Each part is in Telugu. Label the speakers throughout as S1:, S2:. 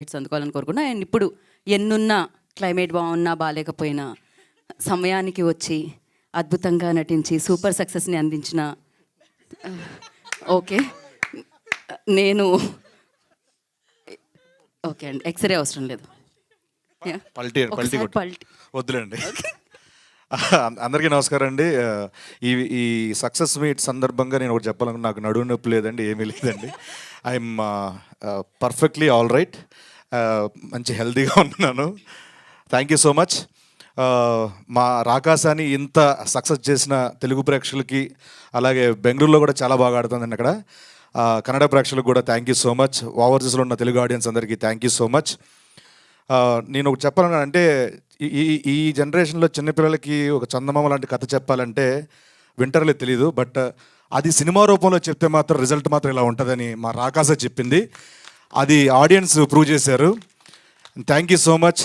S1: హిట్స్ అందుకోవాలని కోరుకున్నా. అండ్ ఇప్పుడు ఎన్నున్నా, క్లైమేట్ బాగున్నా బాగాలేకపోయినా సమయానికి వచ్చి అద్భుతంగా నటించి సూపర్ సక్సెస్ని అందించిన ఓకే నేను ఓకే అండి, ఎక్స్రే అవసరం లేదు.
S2: వద్దులేండి. అందరికీ నమస్కారం అండి. ఈ సక్సెస్ మీట్ సందర్భంగా నేను ఒకటి చెప్పాలను. నాకు నడువు నొప్పి లేదండి, ఏమీ లేదండి. I'm perfectly all right. మంచి హెల్తీగా ఉన్నాను. Thank you so much. మా రాకాసాని ఇంత సక్సెస్ చేసిన తెలుగు ప్రేక్షకులకి, అలాగే బెంగళూరులో కూడా చాలా బాగా ఆడుతుందండి అక్కడ. కన్నడ ప్రేక్షకులకు కూడా థ్యాంక్ యూ సో మచ్. ఓవర్సీస్లో ఉన్న తెలుగు ఆడియన్స్ అందరికీ థ్యాంక్ యూ సో మచ్. నేను ఒకటి చెప్పాలని అంటే, ఈ జనరేషన్లో చిన్నపిల్లలకి ఒక చందమామ లాంటి కథ చెప్పాలంటే వింటర్లే తెలీదు. బట్ అది సినిమా రూపంలో చెప్తే మాత్రం రిజల్ట్ మాత్రం ఇలా ఉంటుందని మా రాకాస చెప్పింది. అది ఆడియన్స్ ప్రూవ్ చేశారు. Thank you so much.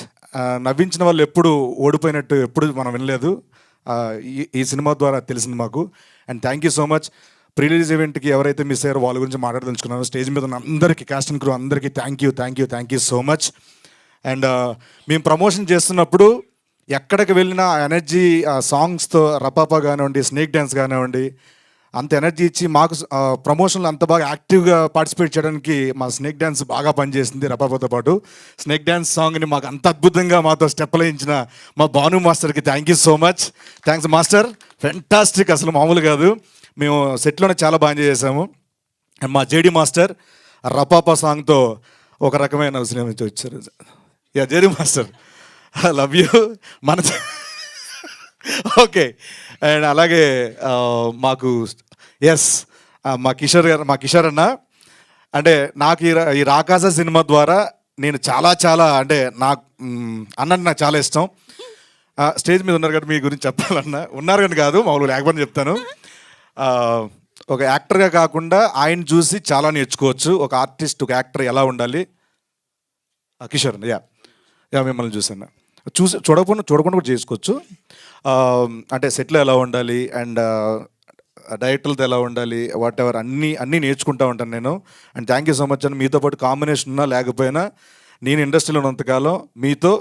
S2: నవ్వించిన వాళ్ళు ఎప్పుడు ఓడిపోయినట్టు ఎప్పుడు మనం వినలేదు. ఈ సినిమా ద్వారా తెలిసింది మాకు. And thank you so much. Pre release ఈవెంట్కి ఎవరైతే మిస్ అయ్యారో వాళ్ళ గురించి మాట్లాడదలుచుకున్నాను. స్టేజ్ మీద ఉన్న అందరికీ, కాస్ట్ అండ్ క్రూ అందరికీ thank you so much. And మేము ప్రమోషన్ చేస్తున్నప్పుడు ఎక్కడికి వెళ్ళినా ఎనర్జీ, సాంగ్స్తో రపాపా కానివ్వండి, స్నేక్ డ్యాన్స్ కానివ్వండి, అంత ఎనర్జీ ఇచ్చి మాకు ప్రమోషన్లో అంత బాగా యాక్టివ్గా పార్టిసిపేట్ చేయడానికి మా స్నేక్ డ్యాన్స్ బాగా పనిచేసింది. రపాపాతో పాటు స్నేక్ డ్యాన్స్ సాంగ్ని మాకు అంత అద్భుతంగా మాతో స్టెప్లు వేయించిన మా భాను మాస్టర్కి thank you so much. Thanks master, fantastic, అసలు మామూలు కాదు. మేము సెట్లోనే చాలా బాగా ఎంజాయ్ చేసాము. మా జేడి మాస్టర్ రపాపా సాంగ్తో ఒక రకమైన సినిమా నుంచి వచ్చారు. JD master, I love you. మన ఓకే. అండ్ అలాగే మాకు మా కిషోర్ అన్న, అంటే నాకు ఈ రాకాస సినిమా ద్వారా నేను చాలా అంటే నాకు అన్నట్టు నాకు చాలా ఇష్టం. స్టేజ్ మీద ఉన్నారు కాబట్టి మీ గురించి చెప్పాలన్నా, ఉన్నారు కానీ కాదు మామూలు లేకపోతే చెప్తాను. ఒక యాక్టర్గా కాకుండా ఆయన చూసి చాలా నేర్చుకోవచ్చు. ఒక ఆర్టిస్ట్, ఒక యాక్టర్ ఎలా ఉండాలి. కిషోర్ మిమ్మల్ని చూసాను, చూడకుండా కూడా చేసుకోవచ్చు. అంటే సెట్లో ఎలా ఉండాలి అండ్ డైరెక్టర్లతో ఎలా ఉండాలి, వాట్ ఎవర్ అన్నీ నేర్చుకుంటూ ఉంటాను నేను. And thank you so much. అని మీతో పాటు కాంబినేషన్ ఉన్నా లేకపోయినా నేను ఇండస్ట్రీలో ఉన్నంతకాలం మీతో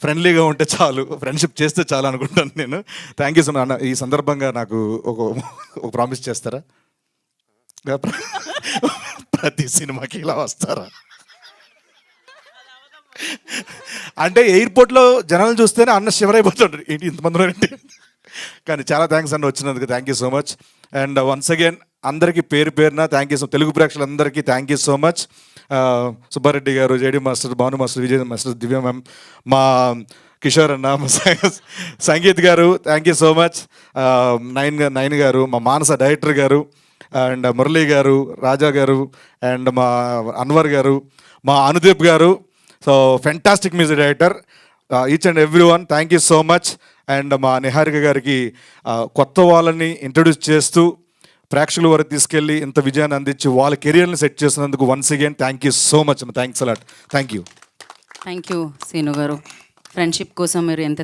S2: ఫ్రెండ్లీగా ఉంటే చాలు, ఫ్రెండ్షిప్ చేస్తే చాలు అనుకుంటాను నేను. Thank you so much. ఈ సందర్భంగా నాకు ఒక ప్రామిస్ చేస్తారా? ప్రతి సినిమాకి ఇలా వస్తారా? అంటే ఎయిర్పోర్ట్లో జనాలను చూస్తేనే అన్న శివరైపోతుంటారు, ఏంటి ఇంతమంది ఏంటి. కానీ చాలా థ్యాంక్స్ అన్న వచ్చినందుకు. Thank you so much. And once again అందరికీ పేరున థ్యాంక్ యూ సో, తెలుగు ప్రేక్షకులందరికీ thank you so much. Subbareddy గారు, JD master, Bhanu master, Vijay master, Divya ma'am, మా కిషోర్ అన్న, మా సంగీత్ గారు థ్యాంక్ యూ సో మచ్. నైన్ గారు, మా మానస డైరెక్టర్ గారు, అండ్ మురళీ గారు, రాజా గారు, అండ్ మా అన్వర్ గారు, మా అనుదీప్ గారు. So fantastic music director. Each and every one thank you so much. And మా నిహారిక గారికి కొత్త వాళ్ళని ఇంట్రడ్యూస్ చేస్తూ ప్రేక్షకుల వరకు తీసుకెళ్ళి ఇంత విజయాన్ని అందించి వాళ్ళ కెరియర్ని సెట్ చేసినందుకు once again thank you so much. Thanks a lot. Thank you
S1: Seenu గారు. ఫ్రెండ్షిప్ కోసం మీరు ఎంత